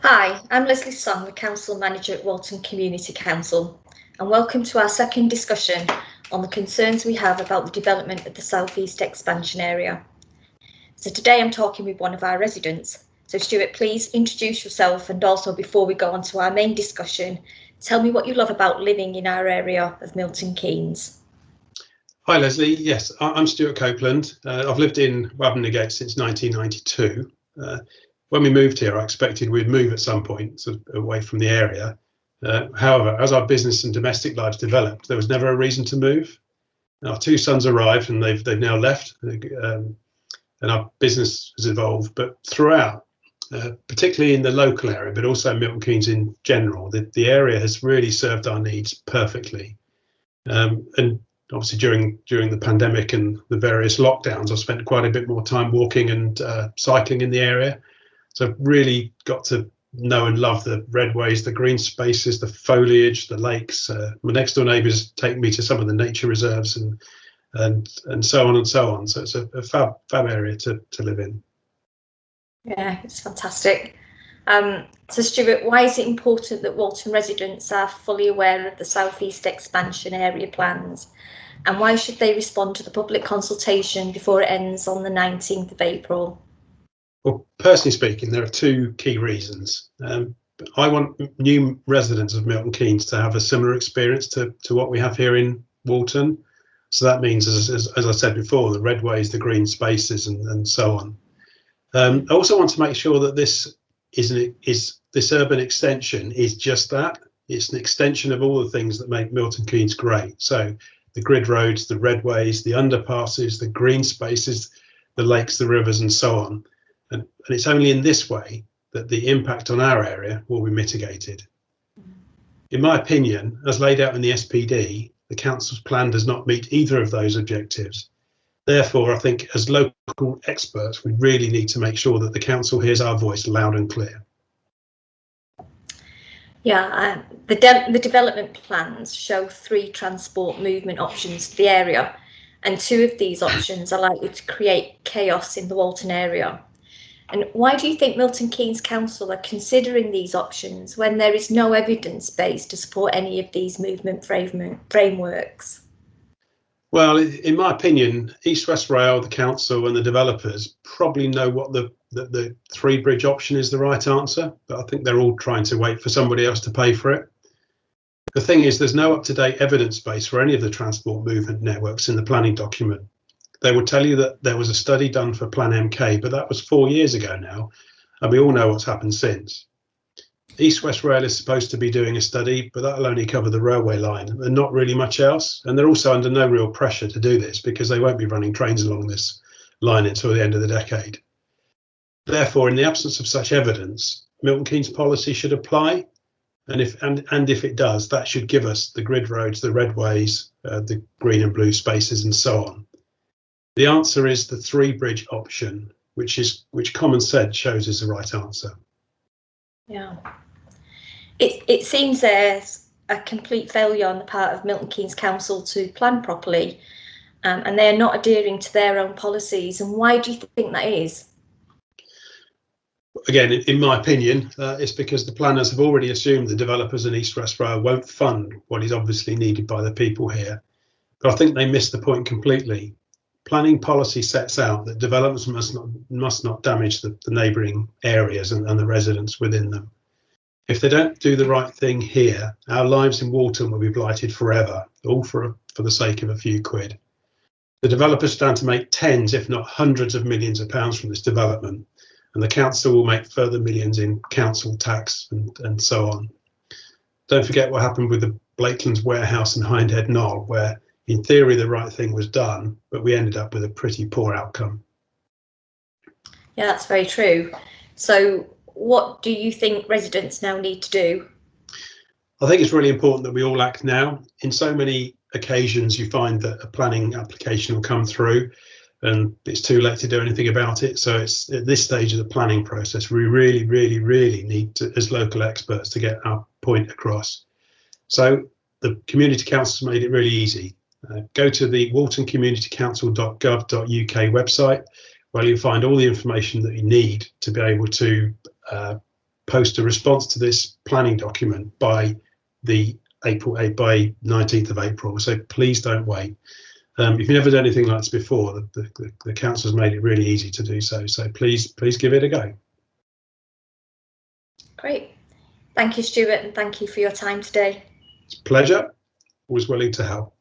Hi, I'm Leslie Song, the Council Manager at Walton Community Council, and welcome to our second discussion on the concerns we have about the development of the South East expansion area. So today I'm talking with one of our residents. So Stuart, please introduce yourself, and also before we go on to our main discussion, tell me what you love about living in our area of Milton Keynes. Hi Leslie, yes, I'm Stuart Copeland. I've lived in Wavendon Gate since 1992. When we moved here, I expected we'd move at some point sort of away from the area. However, as our business and domestic lives developed, there was never a reason to move. Our two sons arrived and they've now left, and our business has evolved. But throughout, particularly in the local area, but also Milton Keynes in general, the area has really served our needs perfectly. And obviously during the pandemic and the various lockdowns, I've spent quite a bit more time walking and cycling in the area. So I've really got to know and love the redways, the green spaces, the foliage, the lakes. My next door neighbours take me to some of the nature reserves and so on and so on. So it's a fab area to live in. Yeah, it's fantastic. So Stuart, why is it important that Walton residents are fully aware of the South East expansion area plans? And why should they respond to the public consultation before it ends on the 19th of April? Well, personally speaking, there are two key reasons. I want new residents of Milton Keynes to have a similar experience to what we have here in Walton. So that means, as I said before, the redways, the green spaces and so on. I also want to make sure that this urban extension is just that. It's an extension of all the things that make Milton Keynes great. So the grid roads, the redways, the underpasses, the green spaces, the lakes, the rivers, and so on. And it's only in this way that the impact on our area will be mitigated. In my opinion, as laid out in the SPD, the council's plan does not meet either of those objectives. Therefore, I think as local experts, we really need to make sure that the council hears our voice loud and clear. Yeah, the development plans show 3 transport movement options for the area, and 2 of these options are likely to create chaos in the Walton area. And why do you think Milton Keynes Council are considering these options when there is no evidence base to support any of these movement frameworks? Well, in my opinion, East West Rail, the council and the developers probably know what the 3-bridge option is the right answer, but I think they're all trying to wait for somebody else to pay for it. The thing is, there's no up-to-date evidence base for any of the transport movement networks in the planning document. They will tell you that there was a study done for Plan MK, but that was 4 years ago now, and we all know what's happened since. East West Rail is supposed to be doing a study, but that'll only cover the railway line and not really much else. And they're also under no real pressure to do this because they won't be running trains along this line until the end of the decade. Therefore, in the absence of such evidence, Milton Keynes policy should apply. And if it does, that should give us the grid roads, the redways, the green and blue spaces and so on. The answer is the 3-bridge option, which common sense shows is the right answer. Yeah. It seems there's a complete failure on the part of Milton Keynes Council to plan properly, and they're not adhering to their own policies. And why do you think that is? Again, in my opinion, it's because the planners have already assumed the developers in East West Rail won't fund what is obviously needed by the people here. But I think they missed the point completely. Planning policy sets out that developments must not damage the neighbouring areas and the residents within them. If they don't do the right thing here, our lives in Walton will be blighted forever, all for the sake of a few quid. The developers stand to make tens, if not hundreds of millions of pounds from this development, and the council will make further millions in council tax and so on. Don't forget what happened with the Blakelands warehouse and Hindhead Knoll, where in theory the right thing was done, but we ended up with a pretty poor outcome. Yeah, that's very true. So what do you think residents now need to do? I think it's really important that we all act now. In so many occasions you find that a planning application will come through and it's too late to do anything about it. So it's at this stage of the planning process, we really need to, as local experts, to get our point across. So the Community Council's made it really easy. Go to the waltoncommunitycouncil.gov.uk website, where you'll find all the information that you need to be able to post a response to this planning document by the by 19th of April. So please don't wait. If you've never done anything like this before, the council's made it really easy to do so. So please give it a go. Great. Thank you, Stuart, and thank you for your time today. It's a pleasure. Always willing to help.